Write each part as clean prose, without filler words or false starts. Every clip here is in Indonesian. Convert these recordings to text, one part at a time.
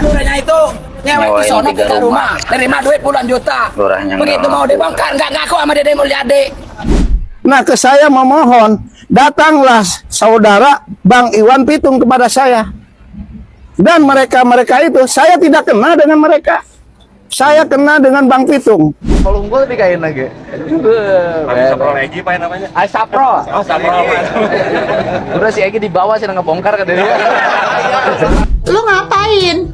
Lurahnya itu nyewa di sono ke rumah, nerima duit puluhan juta. Begitu mau dibongkar nggak ngaku sama Dede Mulyadi. Nah, ke saya memohon, datanglah saudara Bang Iwan Pitung kepada saya. Dan mereka itu, saya tidak kenal dengan mereka. Saya kenal dengan Bang Pitung. Kalau unggul dikain lagi. Sapro lagi apa namanya? Sapro. Oh, Sapro. Udah si Egi di bawah sih ngebongkar ke dia. Lu ngapain?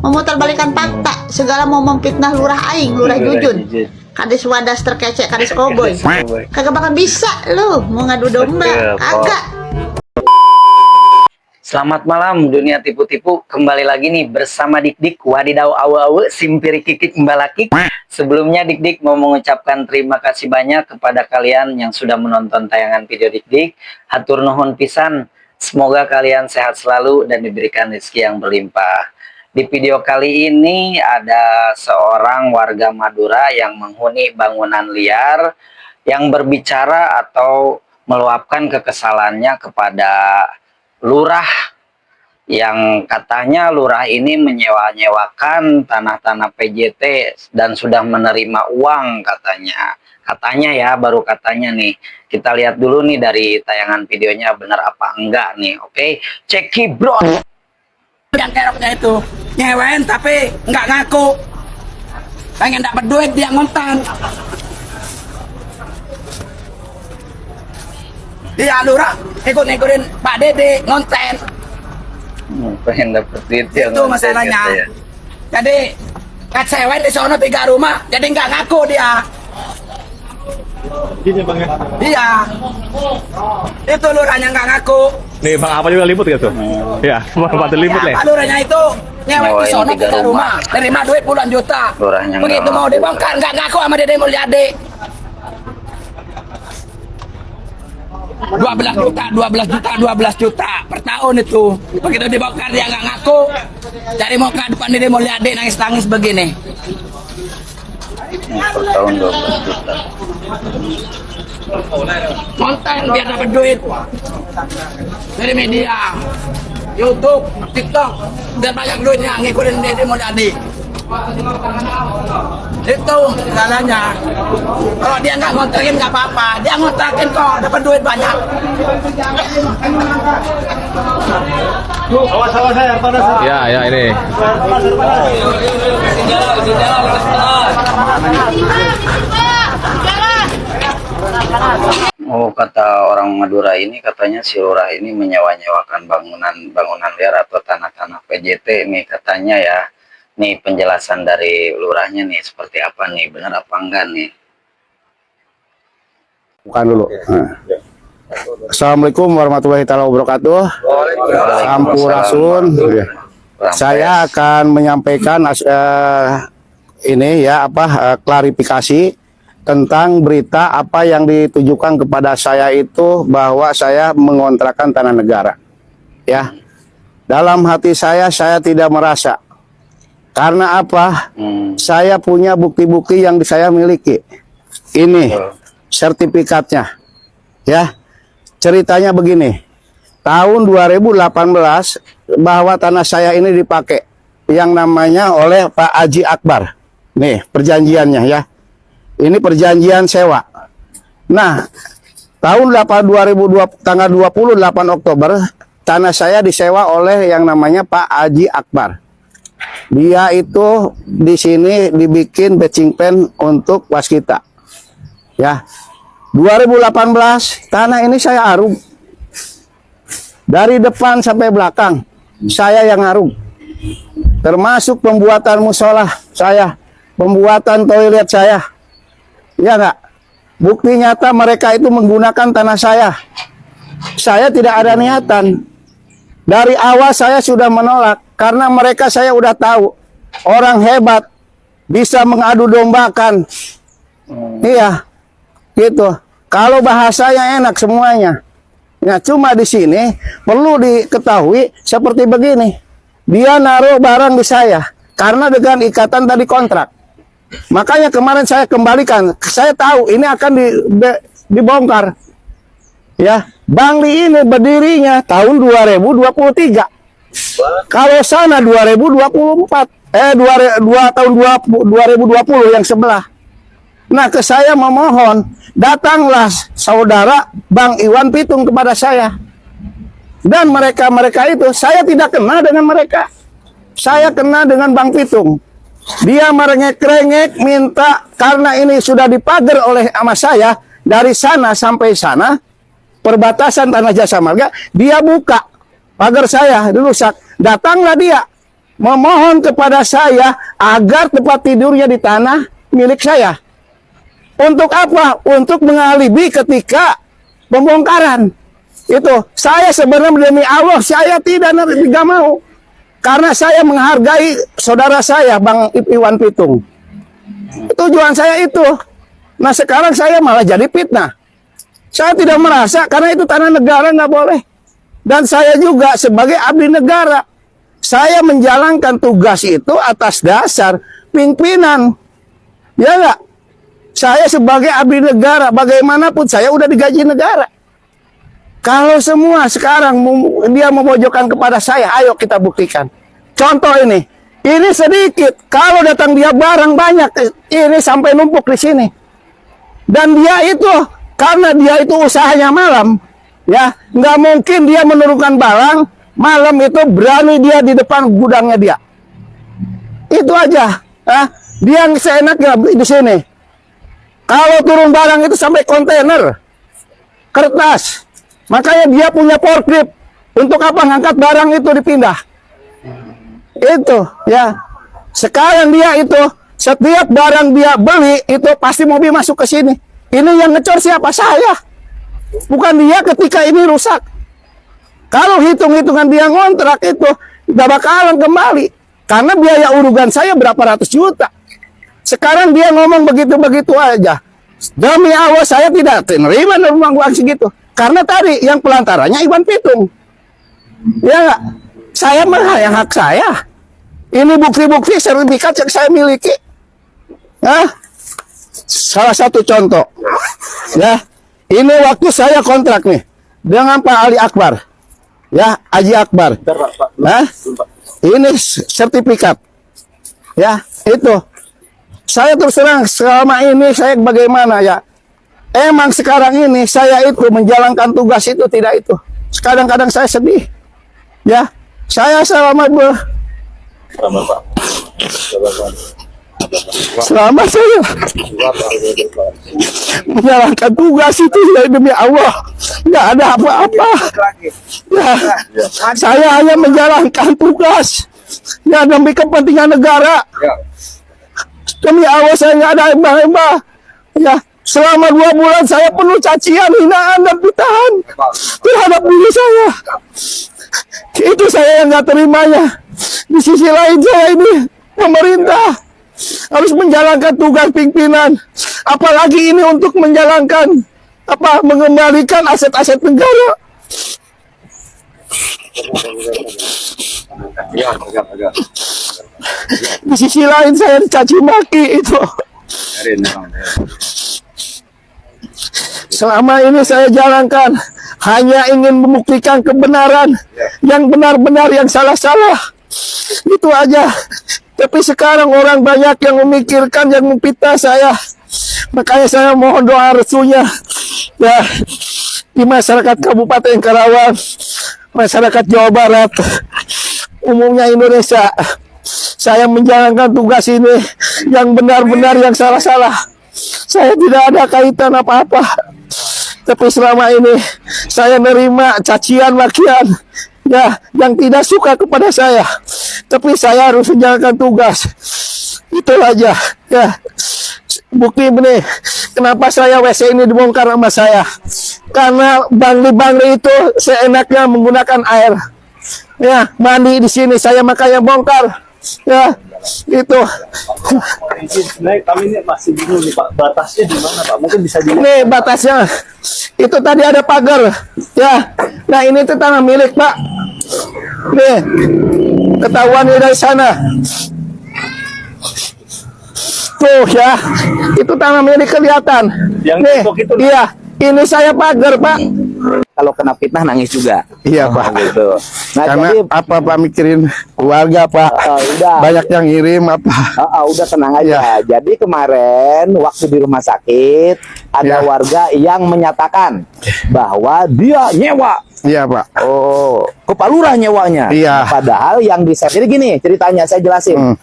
Memutarbalikkan fakta, segala mau memfitnah lurah aing, lurah jujun. Kadis wadas terkecek, kadis koboy. Kagak bakal bisa lu mau ngadu domba. Kagak. Selamat malam dunia tipu-tipu, kembali lagi nih bersama Dik-Dik wadidaw awu-awu simpiri kikik mbalakik. Sebelumnya Dik-Dik mau mengucapkan terima kasih banyak kepada kalian yang sudah menonton tayangan video Dik-Dik. Hatur nuhun pisan, semoga kalian sehat selalu dan diberikan rezeki yang berlimpah. Di video kali ini ada seorang warga Madura yang menghuni bangunan liar yang berbicara atau meluapkan kekesalannya kepada lurah yang katanya lurah ini menyewa-nyewakan tanah-tanah PJT dan sudah menerima uang katanya ya, baru katanya nih. Kita lihat dulu nih dari tayangan videonya benar apa enggak nih. Oke, ceki bro. Yang keroknya itu nyewain tapi nggak ngaku, pengen dapat duit dia ngontan. Dia lurah ikut-ikutin Pak Dede ngonten. Pengen dapet duit ya, Itu masalahnya ya. Jadi kecewain di sono 3 rumah, jadi nggak ngaku dia. Gini Bang ya. Iya, itu lurahnya nggak ngaku. Nih Bang apa juga liput gitu? Iya, Bang Batu liput Ya, nih. Pak lurahnya itu nyewa di sono 3 rumah, nerima duit puluhan juta. Lurahnya Begitu nggak mau ngaku. dibongkar nggak ngaku sama Dede Mulyadi. 12 juta per tahun itu. Begitu dibongkar dia nggak ngaku. Cari muka depan Dede Mulyadi nangis-nangis begini. Per tahun 12 juta. Konten biar dapat duit dari media, YouTube, TikTok, biar banyak duitnya ngikutin Dede Mulyadi. Itu salahnya. Kalau dia nggak ngontrakin nggak apa-apa, dia ngontrakin kok dapat duit banyak. Awas saya panas. Ya ini. Oh, kata orang Madura ini katanya si lurah ini menyewa-nyewakan bangunan liar atau tanah-tanah PJT nih katanya ya. Nih penjelasan dari lurahnya nih seperti apa nih, benar apa enggak nih? Bukan dulu. Assalamualaikum warahmatullahi wabarakatuh. Sampurasun. Saya akan menyampaikan ini ya klarifikasi tentang berita apa yang ditujukan kepada saya itu bahwa saya mengontrakkan tanah negara. Ya. Dalam hati saya tidak merasa. Karena apa? Saya punya bukti-bukti yang saya miliki. Ini sertifikatnya. Ya. Ceritanya begini. Tahun 2018 bahwa tanah saya ini dipakai yang namanya oleh Pak Haji Akbar. Nih, perjanjiannya ya. Ini perjanjian sewa. Nah, tahun 2020 tanggal 28 Oktober tanah saya disewa oleh yang namanya Pak Haji Akbar. Dia itu di sini dibikin batching pen untuk waskita. Ya. 2018 tanah ini saya arung. Dari depan sampai belakang saya yang arung. Termasuk pembuatan musola saya, pembuatan toilet saya. Ya enggak? Bukti nyata mereka itu menggunakan tanah saya. Saya tidak ada niatan. Dari awal saya sudah menolak karena mereka saya udah tahu orang hebat bisa mengadu dombakan. Iya, gitu. Kalau bahasanya enak semuanya. Nah, cuma di sini perlu diketahui seperti begini. Dia naruh barang di saya karena dengan ikatan tadi kontrak. Makanya kemarin saya kembalikan. Saya tahu ini akan dibongkar. Ya, Bang Li ini berdirinya tahun 2023. Kalau sana 2024, tahun 2020 yang sebelah. Nah, ke saya memohon, datanglah saudara Bang Iwan Pitung kepada saya. Dan mereka itu, saya tidak kenal dengan mereka. Saya kenal dengan Bang Pitung. Dia merengek-rengek minta, karena ini sudah dipagar oleh ama saya, dari sana sampai sana, perbatasan Tanah Jasa Marga, dia buka pagar saya, dirusak. Datanglah dia, memohon kepada saya, agar tempat tidurnya di tanah milik saya. Untuk apa? Untuk mengalibi ketika pembongkaran. Itu, saya sebenarnya demi Allah, saya tidak mau. Karena saya menghargai saudara saya, Bang Iwan Pitung. Tujuan saya itu. Nah, sekarang saya malah jadi fitnah. Saya tidak merasa, karena itu tanah negara, nggak boleh. Dan saya juga sebagai abdi negara, saya menjalankan tugas itu atas dasar pimpinan. Ya nggak? Saya sebagai abdi negara, bagaimanapun saya udah digaji negara. Kalau semua sekarang dia memojokkan kepada saya, ayo kita buktikan. Contoh ini sedikit. Kalau datang dia barang banyak, ini sampai numpuk di sini. Dan dia itu, karena dia itu usahanya malam, ya nggak mungkin dia menurunkan barang malam itu berani dia di depan gudangnya dia. Itu aja. Dia seenaknya di sini. Kalau turun barang itu sampai kontainer kertas, makanya dia punya forklift. Untuk apa ngangkat barang itu dipindah? Itu ya. Sekarang dia itu setiap barang dia beli itu pasti mobil masuk ke sini. Ini yang ngecor siapa? Saya. Bukan dia ketika ini rusak. Kalau hitung-hitungan dia ngontrak itu gak bakalan kembali. Karena biaya urugan saya berapa ratus juta. Sekarang dia ngomong begitu-begitu aja. Demi Allah saya tidak terima uang segitu. Karena tadi yang pelantarannya Iwan Pitung. Ya nggak? Saya menghayang hak saya. Ini bukti-bukti sertifikat yang saya miliki. Salah satu contoh. Ya, ini waktu saya kontrak nih dengan Pak Ali Akbar. Ya, Haji Akbar. Ini sertifikat. Ya, itu. Saya terus terang selama ini saya bagaimana ya? Emang sekarang ini saya itu menjalankan tugas itu tidak itu. Kadang-kadang saya sedih. Ya, saya selama saya menjalankan tugas itu ya, demi Allah nggak ada apa-apa. Ya, saya hanya menjalankan tugas ya demi kepentingan negara. Demi Allah saya nggak ada embah-embah. Ya, selama 2 bulan saya penuh cacian, hinaan dan fitnah terhadap diri saya. Itu saya yang nggak terimanya. Di sisi lain saya ini pemerintah harus menjalankan tugas pimpinan. Apalagi ini untuk menjalankan mengembalikan aset-aset negara. Di sisi lain saya dicaci maki itu. Selama ini saya jalankan hanya ingin membuktikan kebenaran, yang benar-benar, yang salah-salah. Itu aja. Tapi sekarang orang banyak yang memikirkan, yang memfitnah saya. Makanya saya mohon doa restunya ya di masyarakat Kabupaten Karawang, masyarakat Jawa Barat, umumnya Indonesia. Saya menjalankan tugas ini yang benar-benar, yang salah-salah. Saya tidak ada kaitan apa-apa. Tapi selama ini saya nerima cacian makian ya yang tidak suka kepada saya. Tapi saya harus menjalankan tugas. Itu aja ya. Bukti ini kenapa saya WC ini dibongkar sama saya. Karena bangli-bangli itu seenaknya menggunakan air. Ya, mandi di sini saya makanya bongkar. Ya, itu. Kami ini masih bingung nih Pak, batasnya di mana Pak? Mungkin bisa dilihat. Nih batasnya. Itu tadi ada pagar. Ya. Nah, ini tuh tanah milik Pak. Nih. Ketahuan dari sana. Tuh ya. Itu tanah milik kelihatan. Yang nih, itu. Iya. Ini saya pagar Pak. kalau kena fitnah nangis juga. Iya, Pak. Gitu. Nah, Karena jadi apa Pak mikirin keluarga Pak. udah. Banyak yang ngirim apa. Udah tenang aja. Jadi kemarin waktu di rumah sakit ada Ya. warga yang menyatakan bahwa dia nyewa. Iya Pak. Oh, ke Pak Lurah nyewanya. Iya. Padahal yang bisa. Jadi gini ceritanya saya jelasin.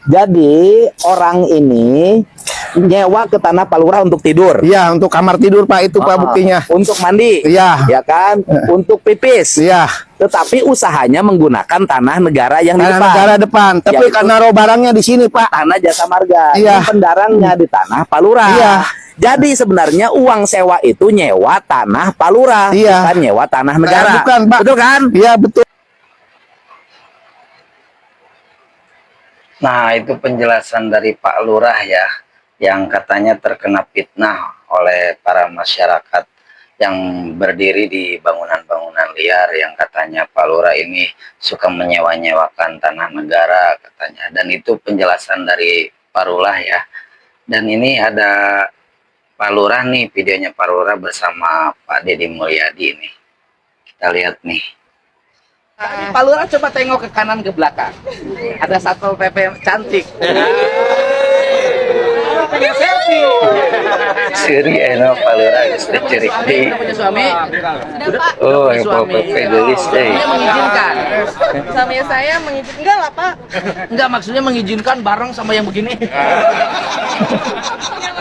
Jadi orang ini nyewa ke tanah Pak Lurah untuk tidur. Iya, untuk kamar tidur Pak itu Pak buktinya. Untuk mandi. Iya. Ya kan? Untuk pipis. Iya. Tetapi usahanya menggunakan tanah negara yang di Tanah depan. negara depan. Tapi Yaitu karena naruh barangnya di sini Pak. tanah Jasa Marga. Iya. Ini pendarangnya di tanah Pak Lurah. Iya. Jadi sebenarnya uang sewa itu nyewa tanah Pak Lurah, Iya. bukan nyewa tanah negara. Bukan Pak. Betul kan? Iya betul. Nah, itu penjelasan dari Pak Lurah ya, yang katanya terkena fitnah oleh para masyarakat yang berdiri di bangunan-bangunan liar, yang katanya Pak Lurah ini suka menyewa-nyewakan tanah negara katanya. Dan itu penjelasan dari Pak Lurah ya. Dan ini ada Pak Lurah nih, videonya Pak Lurah bersama Pak Deddy Mulyadi nih. Kita lihat nih. Pak Lurah coba tengok ke kanan ke belakang. Ada Satpol PP cantik. Pengen selfie. Seri enak Pak Lurah geus teh cerik deui. Punya suami? Oh, yang Pak PP geus teh. Dia mengizinkan. Sama saya mengizinkan enggak lah Pak. Enggak, maksudnya mengizinkan bareng sama yang begini.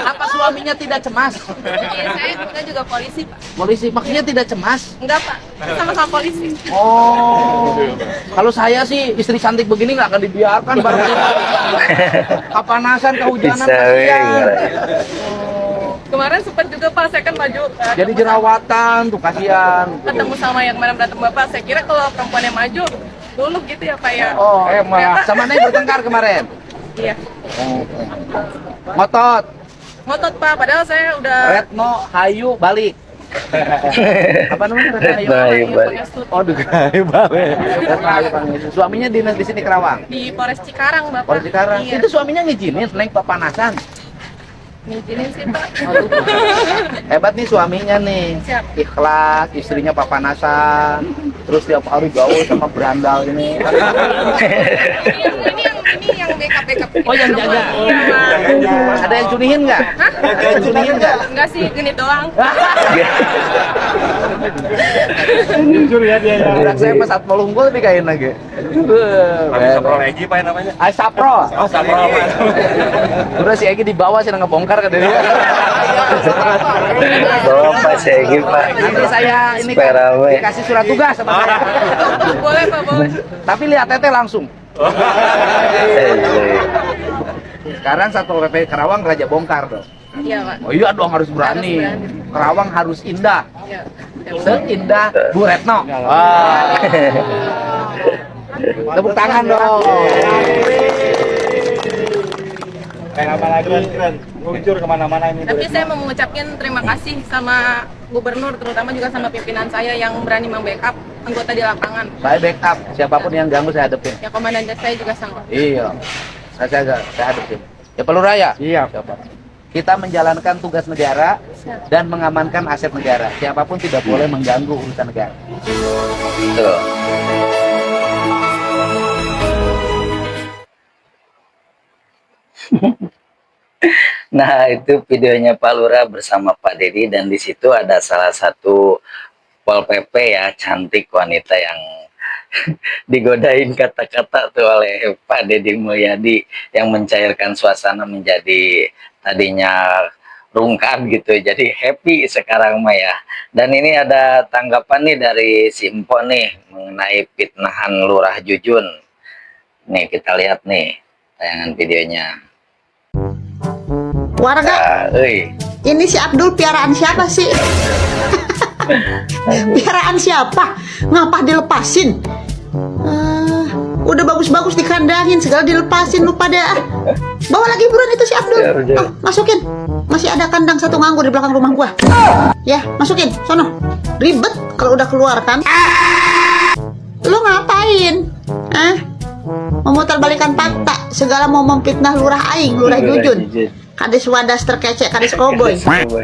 Apa suaminya tidak cemas? Saya juga polisi Pak. Polisi maksudnya tidak cemas? Enggak Pak, sama-sama polisi. Oh, kalau saya sih istri cantik begini nggak akan dibiarkan bareng kita. Kepanasan, kehujanan, Bisa, kasihan. Kemarin sempat juga Pak, saya kan maju. Jadi jerawatan tuh kasihan. Ketemu sama yang kemarin berantem Bapak, saya kira kalau perempuan yang maju dulu gitu ya Pak ya. Oh, emang sama Neng bertengkar kemarin. Iya. Ngotot, Ngotot Pak, padahal saya udah Retno, Hayu, balik. Apa namanya? Retno, Hayu. Retno, Hayu, balik. Oh, balik. Suaminya dinas di sini Kerawang. di Polres Cikarang Bapak. Polres Cikarang. Iya. Itu suaminya ngizinin, Neng kepanasan. Ngizinin sih Pak. Hebat nih suaminya nih. Siap. Ikhlas, istrinya papanasan. Terus tiap hari gaul sama berandal ini. Ini yang backup. Oh, yang jaga. Iya, Pak. Ada yang cunihin nggak? Ada yang cunihin nggak? Enggak sih, genit doang. Bilang saya pas saat melunggul tapi kain lagi. Sapro Egi apa namanya? Sapro. Oh, Sapro. Udah si Egi dibawa sih ngebongkar ke dia. Bawa Pak Segi Pak. Nanti saya ini Supaya rame. dikasih surat tugas sama saya. Boleh Pak, boleh. Tapi lihat Tete langsung. Eh, Sekarang Satpol PP Kerawang Raja Bongkar dong. Iya Pak. Oh iya dong harus berani. Harus berani. Kerawang harus indah. Iya. Seindah Bu Retno. Tepuk tangan dong. Kayak apa lagi? Keren. Muncul kemana-mana ini. Tapi saya mau mengucapkan terima kasih sama gubernur, terutama juga sama pimpinan saya yang berani membackup anggota di lapangan. Saya backup, siapapun yang ganggu saya hadepin. Ya komandan saya juga sama. Iya, saya hadepin. Ya perlu raya. Iya. Kita menjalankan tugas negara dan mengamankan aset negara. Siapapun tidak boleh mengganggu urusan negara. Tuh. Nah, itu videonya Pak Lurah bersama Pak Deddy, dan di situ ada salah satu Pol PP ya, cantik wanita yang digodain kata-kata tuh oleh Pak Deddy Mulyadi, yang mencairkan suasana menjadi tadinya rungkat gitu, jadi happy sekarang mah ya. Dan ini ada tanggapan nih dari Simpo nih mengenai fitnahan Lurah Jujun. Nih kita lihat nih tayangan videonya. Warga, ini si Abdul piaraan siapa sih? Piaraan siapa? Ngapa dilepasin? Udah bagus-bagus dikandangin, segala dilepasin lu pada. Bawa lagi buruan itu si Abdul. Oh, masukin. Masih ada kandang satu nganggur di belakang rumah gua. Ya, masukin. Sono. Ribet kalau udah keluar kan. Lu ngapain? Memutar balikan fakta, segala mau memfitnah lurah aing, lurah jujun. Kadis wadas terkecek, kadis koboy.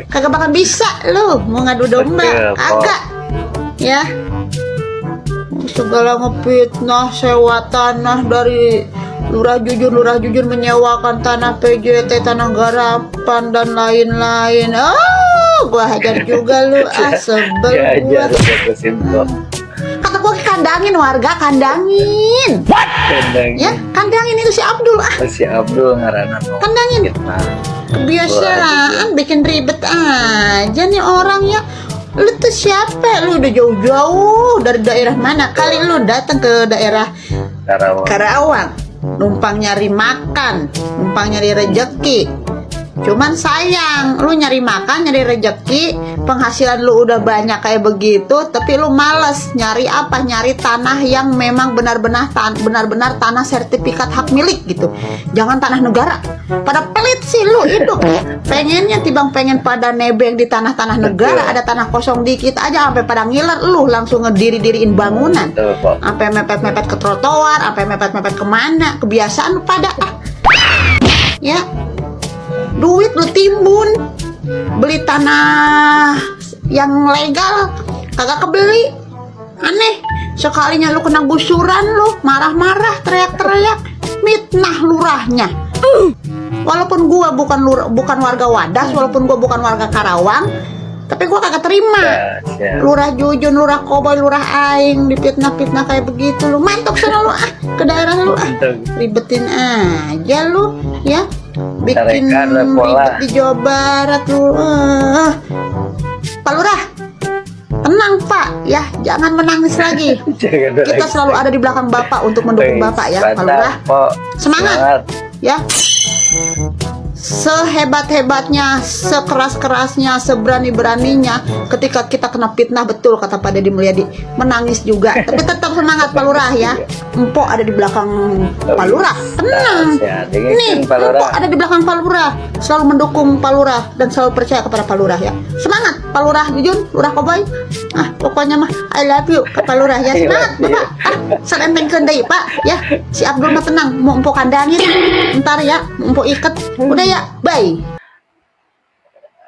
Kagak bakal bisa lu mau ngadu domba. Kagak. Ya, segala ngefitnah, sewa tanah dari Lurah Jujun menyewakan tanah PJT, tanah garapan dan lain-lain. Gua hajar juga lu, sebel gua. Kata gua kandangin warga, kandangin. Ya, kandangin itu si Abdul. Si Abdul ngaranan Kandangin. Kebiasaan bikin ribet aja nih orang ya. Lu tuh siapa? Lu udah jauh-jauh dari daerah mana? Kali lu datang ke daerah Karawang, numpang nyari makan, numpang nyari rejeki. Cuman sayang, lu nyari makan, nyari rejeki, penghasilan lu udah banyak kayak begitu, tapi lu males nyari apa? Nyari tanah yang memang benar-benar tanah sertifikat hak milik gitu. Jangan tanah negara. Pada pelit sih lu hidup. Pengennya tibang pengen pada nebeng di tanah-tanah negara, ada tanah kosong dikit aja sampai pada ngiler, lu langsung ngediri-diriin bangunan. Sampai mepet-mepet ke trotoar, sampai mepet-mepet kemana? Kebiasaan lu pada ya. Duit lu timbun, beli tanah yang legal kagak kebeli. Aneh, sekalinya lu kena gusuran lu marah-marah, teriak-teriak, mitnah lurahnya. Walaupun gua bukan warga Wadas, walaupun gua bukan warga Karawang, tapi gua kagak terima. Lurah Jujun, lurah Koboy, lurah Aing dipitnah-pitnah kayak begitu. Lu mantok sana lu ke daerah lu ribetin aja lu ya. Bikin ribet di Jawa Barat lu. Pak Lurah, tenang Pak ya, jangan menangis lagi. Kita selalu ada di belakang Bapak untuk mendukung Bapak ya, Pak Lurah. Semangat ya. Sehebat-hebatnya, sekeras-kerasnya, seberani-beraninya, ketika kita kena fitnah, betul kata Pak Deddy Mulyadi, menangis juga. Tapi tetap semangat Pak Lurah ya. Empok ada di belakang Pak Lurah, tenang. Nih, Empok ada di belakang Pak Lurah, selalu mendukung Pak Lurah dan selalu percaya kepada Pak Lurah ya. Semangat Pak Lurah Jujun, Lurah Koboy. Pokoknya mah I love you ke Pak Lurah ya. Semangat Bapak. Sarempengkeun deui Pak ya. Si Abdul mah tenang, mau empok kandangin. Ntar ya, empok iket. Udah ya, bye.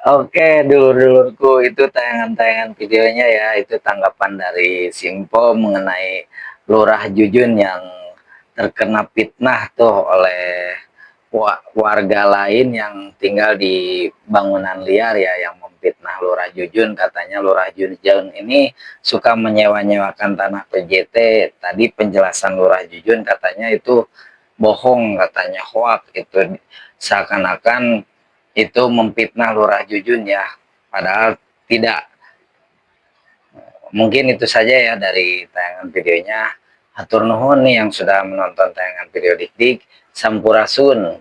Oke, dulur-dulurku, itu tayangan-tayangan videonya ya. Itu tanggapan dari Simpo mengenai Lurah Jujun yang terkena fitnah tuh oleh warga lain yang tinggal di bangunan liar ya, yang memfitnah Lurah Jujun. Katanya Lurah Jujun ini suka menyewa-nyewakan tanah PJT. Tadi penjelasan Lurah Jujun katanya itu bohong, katanya hoak, itu seakan-akan itu memfitnah Lurah Jujun ya, padahal tidak. Mungkin itu saja ya dari tayangan videonya. Hatur nuhun nih yang sudah menonton tayangan video Dik Dik. Sampurasun.